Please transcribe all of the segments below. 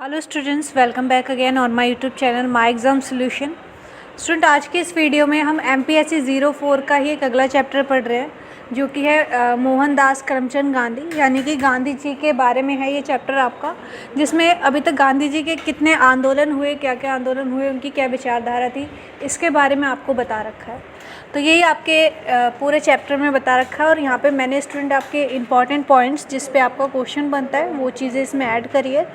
Hello students, welcome back again on my YouTube channel my exam solution. Student, आज के इस video में हम MPSC 04 का ही एक अगला चैप्टर पढ़ रहे हैं, जो कि है मोहनदास करमचंद गांधी, यानी कि गांधी जी के बारे में है ये चैप्टर आपका, जिसमें अभी तक गांधी जी के कितने आंदोलन हुए, क्या क्या आंदोलन हुए, उनकी क्या विचारधारा थी, इसके बारे में आपको बता रखा है। तो यही आपके पूरे चैप्टर में बता रखा है, और यहाँ पे मैंने स्टूडेंट आपके इंपॉर्टेंट पॉइंट्स जिस पे आपका क्वेश्चन बनता है वो चीज़ें इसमें ऐड करी है।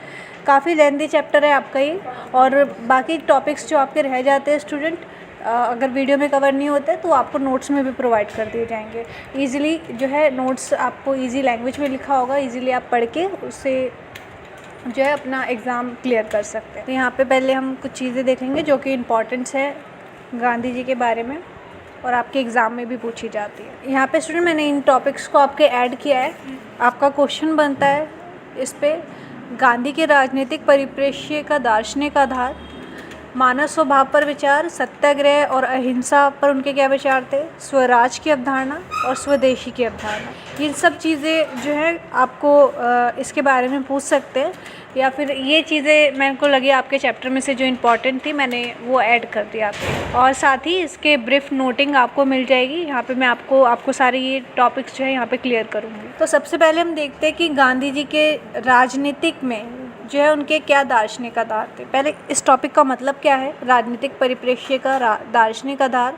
काफ़ी लेंथी चैप्टर है आपका ये, और बाकी टॉपिक्स जो आपके रह जाते हैं स्टूडेंट, अगर वीडियो में कवर नहीं होते तो आपको नोट्स में भी प्रोवाइड कर दिए जाएंगे। ईज़िली जो है नोट्स आपको ईजी लैंग्वेज में लिखा होगा, ईज़िली आप पढ़ के उससे जो है अपना एग्ज़ाम क्लियर कर सकते हैं। तो यहाँ पे पहले हम कुछ चीज़ें देखेंगे जो कि इम्पॉर्टेंट्स है गांधी जी के बारे में, और आपके एग्ज़ाम में भी पूछी जाती है। यहाँ पे स्टूडेंट मैंने इन टॉपिक्स को आपके ऐड किया है। आपका क्वेश्चन बनता है इस पर, गांधी के राजनीतिक परिप्रेक्ष्य का दार्शनिक आधार, मानव स्वभाव पर विचार, सत्याग्रह और अहिंसा पर उनके क्या विचार थे, स्वराज की अवधारणा और स्वदेशी की अवधारणा। ये सब चीज़ें जो है आपको इसके बारे में पूछ सकते हैं, या फिर ये चीज़ें मेरे को लगी आपके चैप्टर में से जो इम्पॉर्टेंट थी मैंने वो ऐड कर दिया आपके, और साथ ही इसके ब्रीफ नोटिंग आपको मिल जाएगी। यहाँ पे मैं आपको सारे ये टॉपिक्स जो है यहाँ पे क्लियर करूँगी। तो सबसे पहले हम देखते हैं कि गांधी जी के राजनीतिक में जो है उनके क्या दार्शनिक आधार थे। पहले इस टॉपिक का मतलब क्या है, राजनीतिक परिप्रेक्ष्य का दार्शनिक आधार।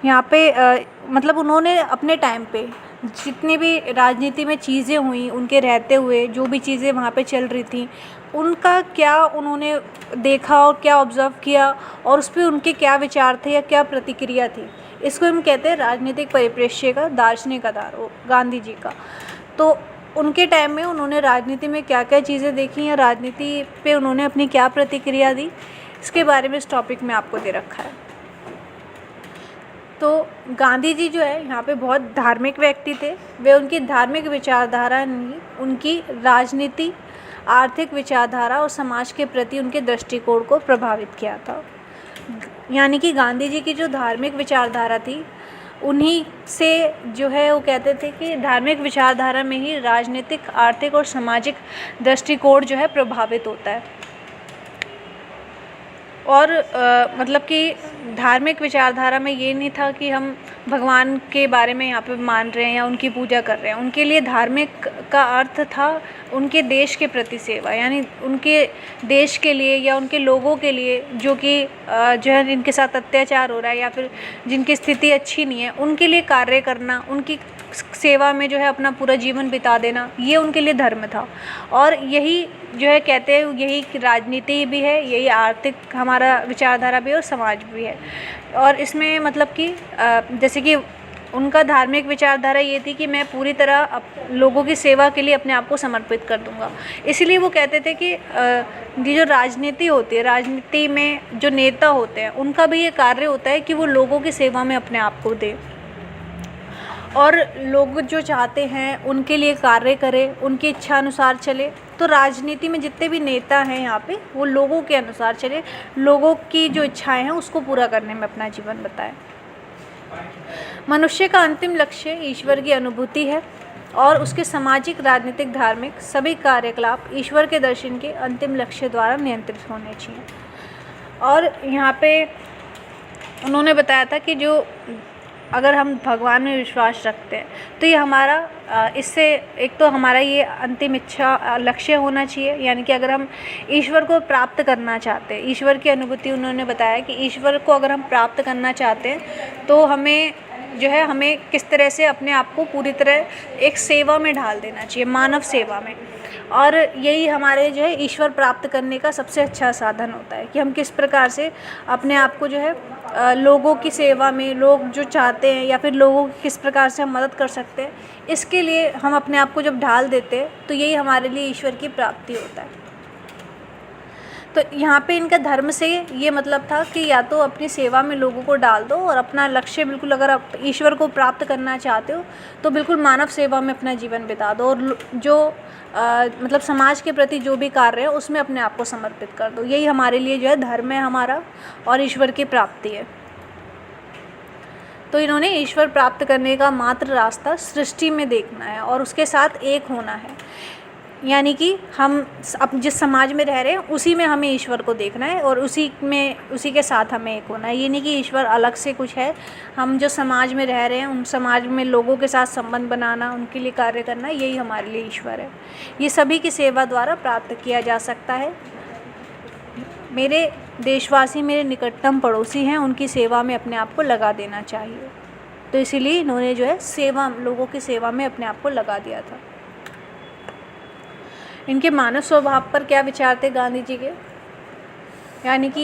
यहाँ पे मतलब उन्होंने अपने टाइम पे जितनी भी राजनीति में चीज़ें हुई, उनके रहते हुए जो भी चीज़ें वहाँ पे चल रही थी, उनका क्या उन्होंने देखा और क्या ऑब्ज़र्व किया, और उस पर उनके क्या विचार थे या क्या प्रतिक्रिया थी, इसको हम कहते हैं राजनीतिक परिप्रेक्ष्य का दार्शनिक आधार गांधी जी का। तो उनके टाइम में उन्होंने राजनीति में क्या क्या चीज़ें देखी या राजनीति पे उन्होंने अपनी क्या प्रतिक्रिया दी, इसके बारे में इस टॉपिक में आपको दे रखा है। तो गांधी जी जो है यहाँ पे बहुत धार्मिक व्यक्ति थे। वे उनकी धार्मिक विचारधारा नहीं, उनकी राजनीति, आर्थिक विचारधारा और समाज के प्रति उनके दृष्टिकोण को प्रभावित किया था। यानी कि गांधी जी की जो धार्मिक विचारधारा थी, उन्हीं से जो है वो कहते थे कि धार्मिक विचारधारा में ही राजनीतिक, आर्थिक और सामाजिक दृष्टिकोण जो है प्रभावित होता है। और मतलब कि धार्मिक विचारधारा में ये नहीं था कि हम भगवान के बारे में यहाँ पे मान रहे हैं या उनकी पूजा कर रहे हैं। उनके लिए धार्मिक का अर्थ था उनके देश के प्रति सेवा, यानी उनके देश के लिए या उनके लोगों के लिए जो कि जो है जिनके साथ अत्याचार हो रहा है या फिर जिनकी स्थिति अच्छी नहीं है, उनके लिए कार्य करना, उनकी सेवा में जो है अपना पूरा जीवन बिता देना, ये उनके लिए धर्म था। और यही जो है कहते हैं, यही राजनीति भी है, यही आर्थिक हमारा विचारधारा भी है और समाज भी है। और इसमें मतलब कि जैसे कि उनका धार्मिक विचारधारा ये थी कि मैं पूरी तरह लोगों की सेवा के लिए अपने आप को समर्पित कर दूंगा। इसलिए वो कहते थे कि ये जो राजनीति होती है, राजनीति में जो नेता होते हैं, उनका भी ये कार्य होता है कि वो लोगों की सेवा में अपने आप को दें, और लोग जो चाहते हैं उनके लिए कार्य करें, उनकी इच्छा अनुसार चले। तो राजनीति में जितने भी नेता हैं यहाँ पे, वो लोगों के अनुसार चले, लोगों की जो इच्छाएं हैं उसको पूरा करने में अपना जीवन बताएं। मनुष्य का अंतिम लक्ष्य ईश्वर की अनुभूति है, और उसके सामाजिक, राजनीतिक, धार्मिक सभी कार्यकलाप ईश्वर के दर्शन के अंतिम लक्ष्य द्वारा नियंत्रित होने चाहिए। और यहाँ पे उन्होंने बताया था कि जो अगर हम भगवान में विश्वास रखते हैं तो ये हमारा इससे एक तो हमारा ये अंतिम इच्छा लक्ष्य होना चाहिए। यानी कि अगर हम ईश्वर को प्राप्त करना चाहते हैं, ईश्वर की अनुभूति, उन्होंने बताया कि ईश्वर को अगर हम प्राप्त करना चाहते हैं तो हमें जो है हमें किस तरह से अपने आप को पूरी तरह एक सेवा में ढाल देना चाहिए, मानव सेवा में। और यही हमारे जो है ईश्वर प्राप्त करने का सबसे अच्छा साधन होता है कि हम किस प्रकार से अपने आप को जो है लोगों की सेवा में, लोग जो चाहते हैं या फिर लोगों की किस प्रकार से हम मदद कर सकते हैं, इसके लिए हम अपने आप को जब ढाल देते हैं तो यही हमारे लिए ईश्वर की प्राप्ति होता है। तो यहाँ पे इनका धर्म से ये मतलब था कि या तो अपनी सेवा में लोगों को डाल दो, और अपना लक्ष्य बिल्कुल, अगर आप ईश्वर को प्राप्त करना चाहते हो तो बिल्कुल मानव सेवा में अपना जीवन बिता दो, और जो मतलब समाज के प्रति जो भी कार्य है उसमें अपने आप को समर्पित कर दो। यही हमारे लिए जो है धर्म है हमारा, और ईश्वर की प्राप्ति है। तो इन्होंने ईश्वर प्राप्त करने का मात्र रास्ता सृष्टि में देखना है और उसके साथ एक होना है। यानी कि हम अब जिस समाज में रह रहे हैं उसी में हमें ईश्वर को देखना है और उसी के साथ हमें एक होना है। ये नहीं कि ईश्वर अलग से कुछ है। हम जो समाज में रह रहे हैं उन समाज में लोगों के साथ संबंध बनाना, उनके लिए कार्य करना, यही हमारे लिए ईश्वर है। ये सभी की सेवा द्वारा प्राप्त किया जा सकता है। मेरे देशवासी मेरे निकटतम पड़ोसी हैं, उनकी सेवा में अपने आप को लगा देना चाहिए। तो इसीलिए इन्होंने जो है सेवा, लोगों की सेवा में अपने आप को लगा दिया था। इनके मानव स्वभाव पर क्या विचार थे गांधी जी के, यानी कि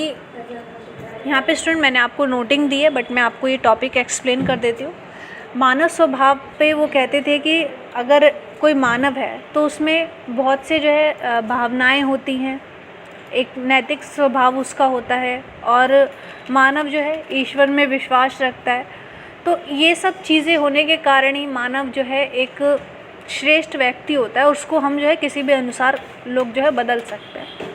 यहाँ पे स्टूडेंट मैंने आपको नोटिंग दी है, बट मैं आपको ये टॉपिक एक्सप्लेन कर देती हूँ। मानव स्वभाव पे वो कहते थे कि अगर कोई मानव है तो उसमें बहुत से जो है भावनाएं होती हैं, एक नैतिक स्वभाव उसका होता है, और मानव जो है ईश्वर में विश्वास रखता है। तो ये सब चीज़ें होने के कारण ही मानव जो है एक श्रेष्ठ व्यक्ति होता है। उसको हम जो है किसी भी अनुसार लोग जो है बदल सकते हैं।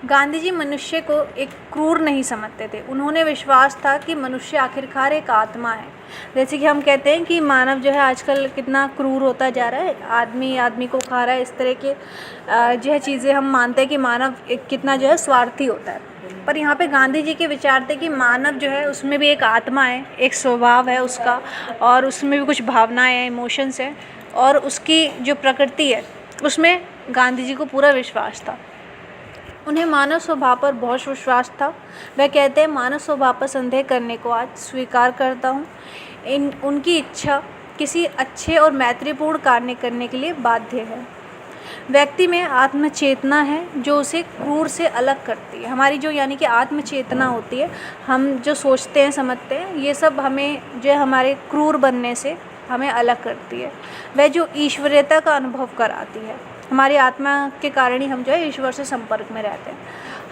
गांधी जी मनुष्य को एक क्रूर नहीं समझते थे। उन्होंने विश्वास था कि मनुष्य आखिरकार एक आत्मा है। जैसे कि हम कहते हैं कि मानव जो है आजकल कितना क्रूर होता जा रहा है, आदमी आदमी को खा रहा है, इस तरह के जो है चीज़ें हम मानते हैं कि मानव कितना जो है स्वार्थी होता है। पर यहाँ पे गांधी जी के विचार थे कि मानव जो है उसमें भी एक आत्मा है, एक स्वभाव है उसका, और उसमें भी कुछ भावनाएं हैं, इमोशंस हैं, और उसकी जो प्रकृति है उसमें गांधी जी को पूरा विश्वास था। उन्हें मानव स्वभाव पर बहुत विश्वास था। वह कहते हैं, मानव स्वभाव पर संदेह करने को आज स्वीकार करता हूँ। उनकी इच्छा किसी अच्छे और मैत्रीपूर्ण कार्य करने के लिए बाध्य है। व्यक्ति में आत्मचेतना है जो उसे क्रूर से अलग करती है। हमारी जो यानी कि आत्मचेतना होती है, हम जो सोचते हैं समझते हैं, ये सब हमें जो है हमारे क्रूर बनने से हमें अलग करती है। वह जो ईश्वरीयता का अनुभव कराती है। हमारी आत्मा के कारण ही हम जो है ईश्वर से संपर्क में रहते हैं।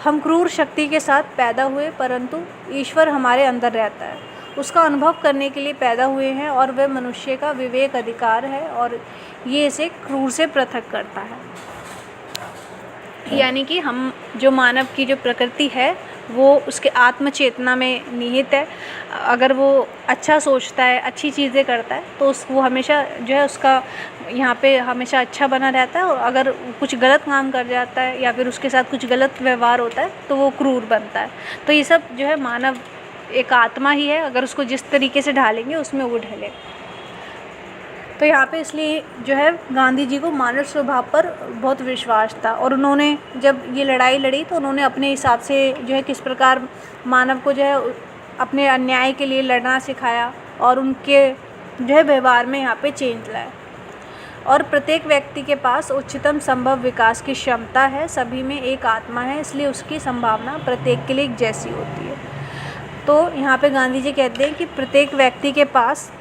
हम क्रूर शक्ति के साथ पैदा हुए, परंतु ईश्वर हमारे अंदर रहता है। उसका अनुभव करने के लिए पैदा हुए हैं, और वह मनुष्य का विवेक अधिकार है, और ये इसे क्रूर से पृथक करता है। यानी कि हम जो मानव की जो प्रकृति है वो उसके आत्मचेतना में निहित है। अगर वो अच्छा सोचता है, अच्छी चीज़ें करता है, तो वो हमेशा जो है उसका यहाँ पे हमेशा अच्छा बना रहता है। और अगर कुछ गलत काम कर जाता है या फिर उसके साथ कुछ गलत व्यवहार होता है तो वो क्रूर बनता है। तो ये सब जो है मानव एक आत्मा ही है, अगर उसको जिस तरीके से ढालेंगे उसमें वो ढले। तो यहाँ पे इसलिए जो है गांधी जी को मानव स्वभाव पर बहुत विश्वास था। और उन्होंने जब ये लड़ाई लड़ी तो उन्होंने अपने हिसाब से जो है किस प्रकार मानव को जो है अपने अन्याय के लिए लड़ना सिखाया, और उनके जो है व्यवहार में यहाँ पे चेंज लाया। और प्रत्येक व्यक्ति के पास उच्चतम संभव विकास की क्षमता है। सभी में एक आत्मा है, इसलिए उसकी संभावना प्रत्येक के लिए एक जैसी होती है। तो यहाँ पे गांधी जी कहते हैं कि प्रत्येक व्यक्ति के पास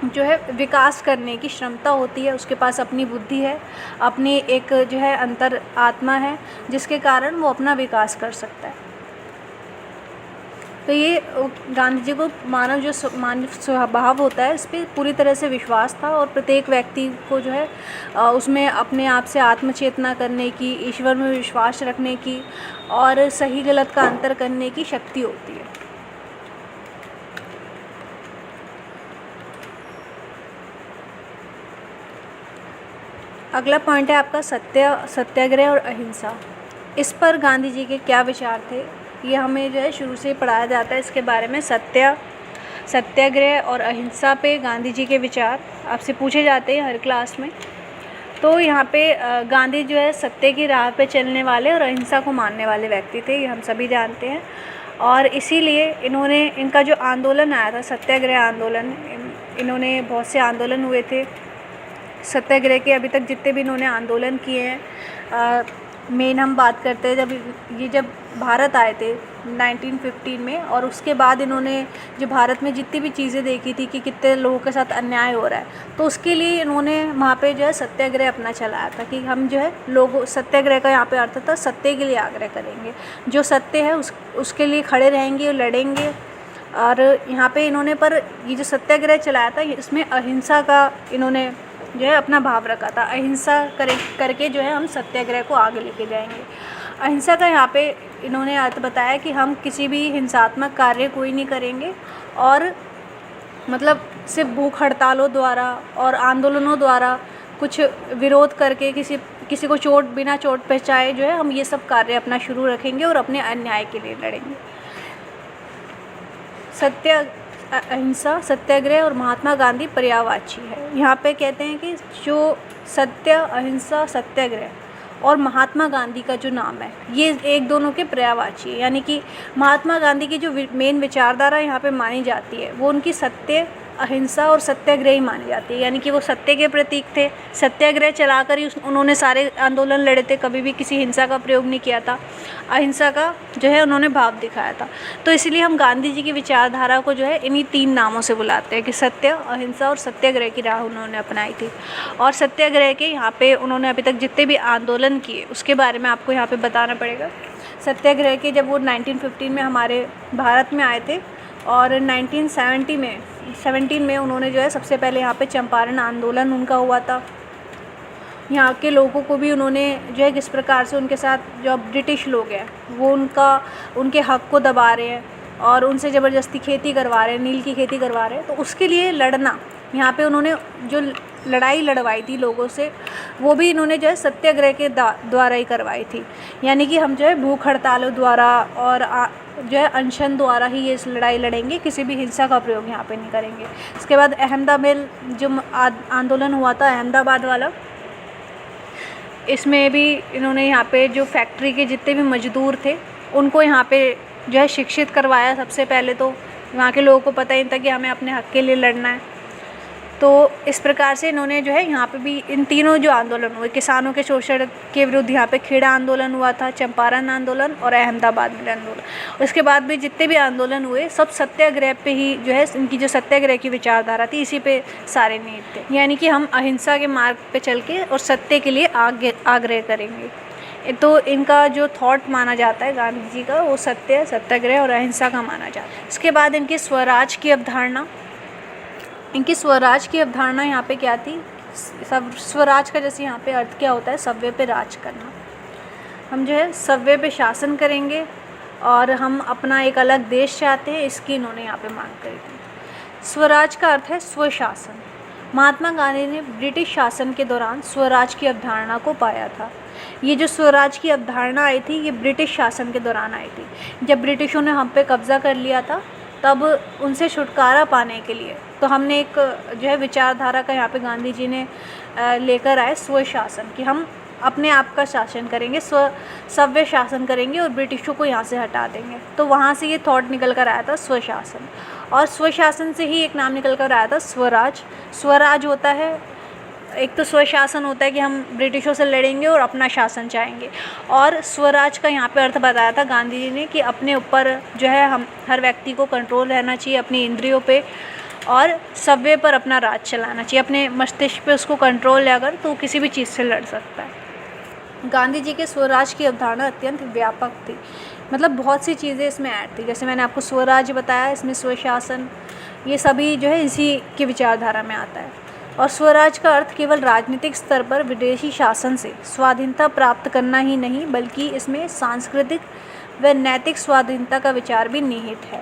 जो है विकास करने की क्षमता होती है। उसके पास अपनी बुद्धि है, अपनी एक जो है अंतर आत्मा है, जिसके कारण वो अपना विकास कर सकता है। तो ये गांधी जी को मानव स्वभाव होता है, इस पर पूरी तरह से विश्वास था। और प्रत्येक व्यक्ति को जो है उसमें अपने आप से आत्मचेतना करने की, ईश्वर में विश्वास रखने की, और सही गलत का अंतर करने की शक्ति होती है। अगला पॉइंट है आपका सत्याग्रह और अहिंसा। इस पर गांधी जी के क्या विचार थे, ये हमें जो है शुरू से ही पढ़ाया जाता है इसके बारे में। सत्याग्रह और अहिंसा पे गांधी जी के विचार आपसे पूछे जाते हैं हर क्लास में। तो यहाँ पे गांधी जो है सत्य की राह पे चलने वाले और अहिंसा को मानने वाले व्यक्ति थे, ये हम सभी जानते हैं। और इसीलिए इनका जो आंदोलन आया था, सत्याग्रह आंदोलन, इन्होंने बहुत से आंदोलन हुए थे सत्याग्रह के। अभी तक जितने भी इन्होंने आंदोलन किए हैं, मेन हम बात करते हैं जब भारत आए थे 1915 में, और उसके बाद इन्होंने जो भारत में जितनी भी चीज़ें देखी थी कि कितने लोगों के साथ अन्याय हो रहा है, तो उसके लिए इन्होंने वहाँ पे जो है सत्याग्रह अपना चलाया था कि हम जो है सत्याग्रह का यहाँ पे अर्थ था सत्य के लिए आग्रह करेंगे, जो सत्य है उसके लिए खड़े रहेंगे और लड़ेंगे। और यहाँ पे इन्होंने पर ये जो सत्याग्रह चलाया था इसमें अहिंसा का इन्होंने जो है अपना भाव रखा था। अहिंसा करके जो है हम सत्याग्रह को आगे लेके जाएंगे। अहिंसा का यहाँ पे इन्होंने अर्थ बताया कि हम किसी भी हिंसात्मक कार्य कोई नहीं करेंगे, और मतलब सिर्फ भूख हड़तालों द्वारा और आंदोलनों द्वारा कुछ विरोध करके किसी को बिना चोट पहुँचाए जो है हम ये सब कार्य अपना शुरू रखेंगे और अपने अन्याय के लिए लड़ेंगे। सत्य, अहिंसा, सत्याग्रह और महात्मा गांधी पर्यायवाची है। यहाँ पे कहते हैं कि जो सत्य, अहिंसा, सत्याग्रह और महात्मा गांधी का जो नाम है ये एक दोनों के पर्यायवाची है। यानी कि महात्मा गांधी की जो मेन विचारधारा यहाँ पे मानी जाती है वो उनकी सत्य, अहिंसा और सत्याग्रह ही मानी जाती है। यानी कि वो सत्य के प्रतीक थे, सत्याग्रह चलाकर ही उन्होंने सारे आंदोलन लड़े थे, कभी भी किसी हिंसा का प्रयोग नहीं किया था, अहिंसा का जो है उन्होंने भाव दिखाया था। तो इसलिए हम गांधी जी की विचारधारा को जो है इन्हीं 3 नामों से बुलाते हैं कि सत्य, अहिंसा और सत्याग्रह की राह उन्होंने अपनाई थी। और सत्याग्रह के यहाँ पे उन्होंने अभी तक जितने भी आंदोलन किए उसके बारे में आपको यहाँ पे बताना पड़ेगा। सत्याग्रह के जब वो 1915 में हमारे भारत में आए थे और 1917 में उन्होंने जो है सबसे पहले यहाँ पे चंपारण आंदोलन उनका हुआ था। यहाँ के लोगों को भी उन्होंने जो है किस प्रकार से उनके साथ जो ब्रिटिश लोग हैं वो उनके हक़ को दबा रहे हैं और उनसे ज़बरदस्ती खेती करवा रहे हैं, नील की खेती करवा रहे हैं, तो उसके लिए लड़ना, यहाँ पे उन्होंने जो लड़ाई लड़वाई थी लोगों से वो भी इन्होंने जो है सत्याग्रह के द्वारा ही करवाई थी। यानी कि हम जो है भूख हड़तालों द्वारा और जो है अनशन द्वारा ही ये इस लड़ाई लड़ेंगे, किसी भी हिंसा का प्रयोग यहाँ पे नहीं करेंगे। इसके बाद अहमदाबाद जो आंदोलन हुआ था अहमदाबाद वाला, इसमें भी इन्होंने यहाँ पे जो फैक्ट्री के जितने भी मज़दूर थे उनको यहाँ पे जो है शिक्षित करवाया। सबसे पहले तो वहाँ के लोगों को पता ही नहीं था कि हमें अपने हक़ के लिए लड़ना है। तो इस प्रकार से इन्होंने जो है यहाँ पे भी इन तीनों जो आंदोलन हुए, किसानों के शोषण के विरुद्ध यहाँ पे खेड़ा आंदोलन हुआ था, चंपारण आंदोलन और अहमदाबाद मिल आंदोलन। उसके बाद भी जितने भी आंदोलन हुए सब सत्याग्रह पे ही जो है इनकी जो सत्याग्रह की विचारधारा थी इसी पे सारे नींव थे। यानी कि हम अहिंसा के मार्ग पे चल के और सत्य के लिए आग्रह करेंगे। तो इनका जो थॉट माना जाता है गांधी जी का वो सत्य, सत्याग्रह और अहिंसा का माना जाता है। इसके बाद इनकी स्वराज की अवधारणा, यहाँ पे क्या थी? स्वराज का जैसे यहाँ पे अर्थ क्या होता है, सव्य पे राज करना। हम जो है सव्य पे शासन करेंगे और हम अपना एक अलग देश चाहते हैं, इसकी इन्होंने यहाँ पे मांग करी थी। स्वराज का अर्थ है स्वशासन। महात्मा गांधी ने ब्रिटिश शासन के दौरान स्वराज की अवधारणा को पाया था। ये जो स्वराज की अवधारणा आई थी ये ब्रिटिश शासन के दौरान आई थी। जब ब्रिटिशों ने हम पे कब्ज़ा कर लिया था तब उनसे छुटकारा पाने के लिए तो हमने एक जो है विचारधारा का यहाँ पे गांधी जी ने लेकर आए स्वशासन, कि हम अपने आप का शासन करेंगे, सव्य शासन करेंगे और ब्रिटिशों को यहाँ से हटा देंगे। तो वहाँ से ये थॉट निकल कर आया था स्वशासन, और स्वशासन से ही एक नाम निकल कर आया था स्वराज। स्वराज होता है, एक तो स्वशासन होता है कि हम ब्रिटिशों से लड़ेंगे और अपना शासन चाहेंगे, और स्वराज का यहाँ पे अर्थ बताया था गांधी जी ने कि अपने ऊपर जो है हम हर व्यक्ति को कंट्रोल रहना चाहिए अपनी इंद्रियों पे, और सव्य पर अपना राज चलाना चाहिए, अपने मस्तिष्क पे उसको कंट्रोल है अगर तो किसी भी चीज़ से लड़ सकता है। गांधी जी के स्वराज की अवधारणा अत्यंत व्यापक थी, मतलब बहुत सी चीज़ें इसमें ऐड थी। जैसे मैंने आपको स्वराज बताया, इसमें स्वशासन, ये सभी जो है इसी की विचारधारा में आता है। और स्वराज का अर्थ केवल राजनीतिक स्तर पर विदेशी शासन से स्वाधीनता प्राप्त करना ही नहीं, बल्कि इसमें सांस्कृतिक व नैतिक स्वाधीनता का विचार भी निहित है।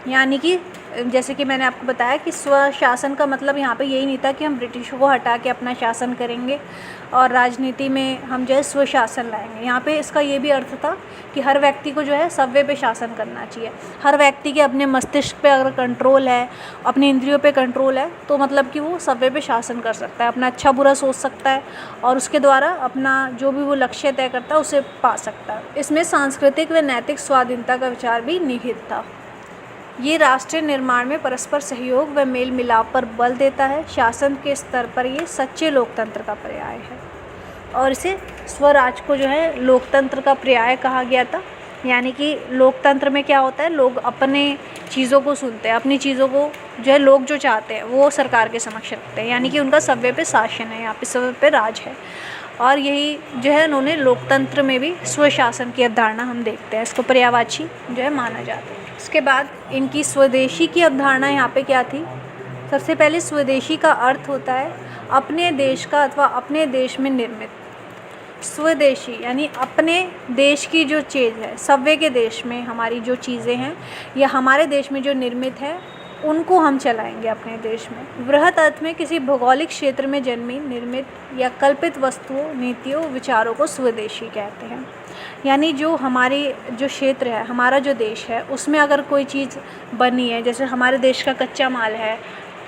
यानी कि जैसे कि मैंने आपको बताया कि स्वशासन का मतलब यहाँ पे यही नहीं था कि हम ब्रिटिशों को हटा के अपना शासन करेंगे और राजनीति में हम जो है स्वशासन लाएंगे। यहाँ पे इसका ये भी अर्थ था कि हर व्यक्ति को जो है सव्य पे शासन करना चाहिए। हर व्यक्ति के अपने मस्तिष्क पे अगर कंट्रोल है, अपनी इंद्रियों पे कंट्रोल है, तो मतलब कि वो सव्य पे शासन कर सकता है, अपना अच्छा बुरा सोच सकता है और उसके द्वारा अपना जो भी वो लक्ष्य तय करता है उसे पा सकता है। इसमें सांस्कृतिक व नैतिक स्वाधीनता का विचार भी निहित था। ये राष्ट्रीय निर्माण में परस्पर सहयोग व मेल मिलाप पर बल देता है। शासन के स्तर पर ये सच्चे लोकतंत्र का पर्याय है, और इसे स्वराज को जो है लोकतंत्र का पर्याय कहा गया था। यानी कि लोकतंत्र में क्या होता है, लोग अपने चीज़ों को सुनते हैं, अपनी चीज़ों को जो है लोग जो चाहते हैं वो सरकार के समक्ष रखते हैं, यानी कि उनका सव्य पे शासन है, यहाँ पे सव्य पे राज है। और यही जो है उन्होंने लोकतंत्र में भी स्वशासन की अवधारणा हम देखते हैं, इसको पर्यायवाची जो है माना जाता है। उसके बाद इनकी स्वदेशी की अवधारणा यहाँ पे क्या थी? सबसे पहले स्वदेशी का अर्थ होता है अपने देश का अथवा अपने देश में निर्मित। स्वदेशी यानी अपने देश की जो चीज़ है, सव्य के देश में हमारी जो चीज़ें हैं या हमारे देश में जो निर्मित है उनको हम चलाएंगे अपने देश में। वृहत अर्थ में किसी भौगोलिक क्षेत्र में जन्मी, निर्मित या कल्पित वस्तुओं, नीतियों, विचारों को स्वदेशी कहते हैं। यानी जो हमारी जो क्षेत्र है, हमारा जो देश है, उसमें अगर कोई चीज़ बनी है, जैसे हमारे देश का कच्चा माल है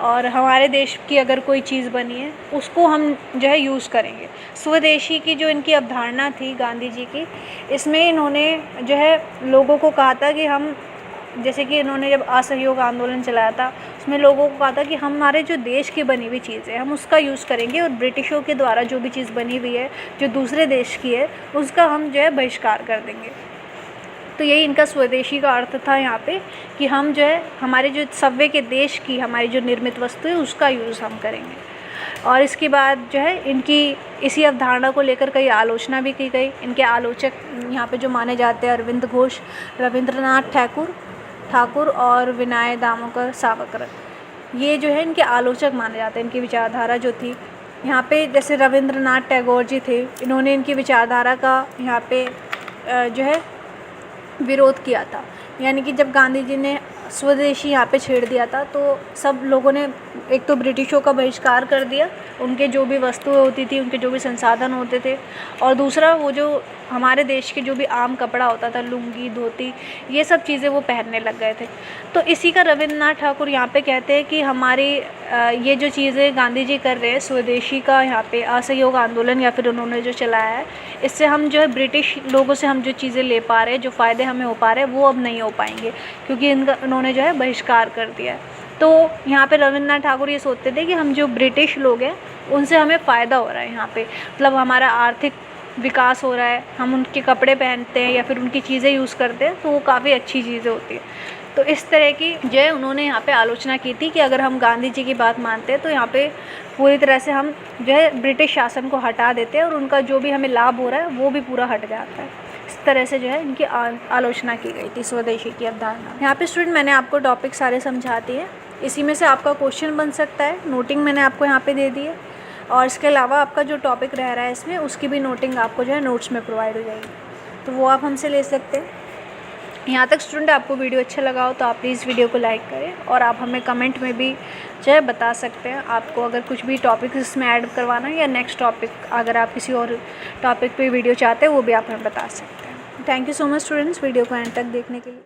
और हमारे देश की अगर कोई चीज़ बनी है, उसको हम जो है यूज़ करेंगे। स्वदेशी की जो इनकी अवधारणा थी गांधी जी की, इसमें इन्होंने जो है लोगों को कहा था कि हम, जैसे कि इन्होंने जब असहयोग आंदोलन चलाया था, उसमें लोगों को कहा था कि हमारे जो देश की बनी हुई चीज़ें हम उसका यूज़ करेंगे और ब्रिटिशों के द्वारा जो भी चीज़ बनी हुई है जो दूसरे देश की है उसका हम जो है बहिष्कार कर देंगे। तो यही इनका स्वदेशी का अर्थ था यहाँ पे, कि हम जो है हमारे जो सव्य के देश की हमारी जो निर्मित वस्तु है उसका यूज़ हम करेंगे। और इसके बाद जो है इनकी इसी अवधारणा को लेकर कई आलोचना भी की गई। इनके आलोचक यहाँ पे जो माने जाते हैं अरविंद घोष, रविंद्रनाथ ठाकुर और विनय दामोदर सावरकर, ये जो है इनके आलोचक माने जाते हैं। इनकी विचारधारा जो थी यहाँ पे, जैसे रविंद्रनाथ टैगोर जी थे, इन्होंने इनकी विचारधारा का यहाँ पे जो है विरोध किया था। यानी कि जब गांधी जी ने स्वदेशी यहाँ पे छेड़ दिया था तो सब लोगों ने एक तो ब्रिटिशों का बहिष्कार कर दिया, उनके जो भी वस्तुएं होती थी, उनके जो भी संसाधन होते थे, और दूसरा वो जो हमारे देश के जो भी आम कपड़ा होता था, लुंगी, धोती, ये सब चीज़ें वो पहनने लग गए थे। तो इसी का रविंद्रनाथ ठाकुर यहाँ पे कहते हैं कि हमारी ये जो चीज़ें गांधी जी कर रहे हैं, स्वदेशी का यहाँ पे असहयोग आंदोलन या फिर उन्होंने जो चलाया है, इससे हम जो है ब्रिटिश लोगों से हम जो चीज़ें ले पा रहे हैं, जो फ़ायदे हमें हो पा रहे हैं, वो अब नहीं हो पाएंगे, क्योंकि उन्होंने जो है बहिष्कार कर दिया है। तो यहाँ पे रविंद्रनाथ ठाकुर ये सोचते थे कि हम जो ब्रिटिश लोग हैं उनसे हमें फ़ायदा हो रहा है, यहाँ पे मतलब हमारा आर्थिक विकास हो रहा है, हम उनके कपड़े पहनते हैं या फिर उनकी चीज़ें यूज़ करते हैं, तो वो काफ़ी अच्छी चीज़ें होती है। तो इस तरह की जो है उन्होंने यहाँ पे आलोचना की थी कि अगर हम गांधी जी की बात मानते हैं तो यहाँ पे पूरी तरह से हम जो है ब्रिटिश शासन को हटा देते हैं और उनका जो भी हमें लाभ हो रहा है वो भी पूरा हट जाता है। इस तरह से जो है इनकी आलोचना की गई थी स्वदेशी की अवधारणा। यहाँ पे स्टूडेंट मैंने आपको टॉपिक सारे समझाती है, इसी में से आपका क्वेश्चन बन सकता है। नोटिंग मैंने आपको यहाँ पे दे दी है, और इसके अलावा आपका जो टॉपिक रह रहा है इसमें, उसकी भी नोटिंग आपको जो है नोट्स में प्रोवाइड हो जाएगी, तो वो आप हमसे ले सकते हैं। यहाँ तक स्टूडेंट आपको वीडियो अच्छा लगा हो तो आप प्लीज़ वीडियो को लाइक करें, और आप हमें कमेंट में भी जो है बता सकते हैं आपको अगर कुछ भी टॉपिक इसमें ऐड करवाना है, या नेक्स्ट टॉपिक अगर आप किसी और टॉपिक पे वीडियो चाहते हैं वो भी आप हमें बता सकते हैं। Thank you so much students video को एंड तक देखने के लिए।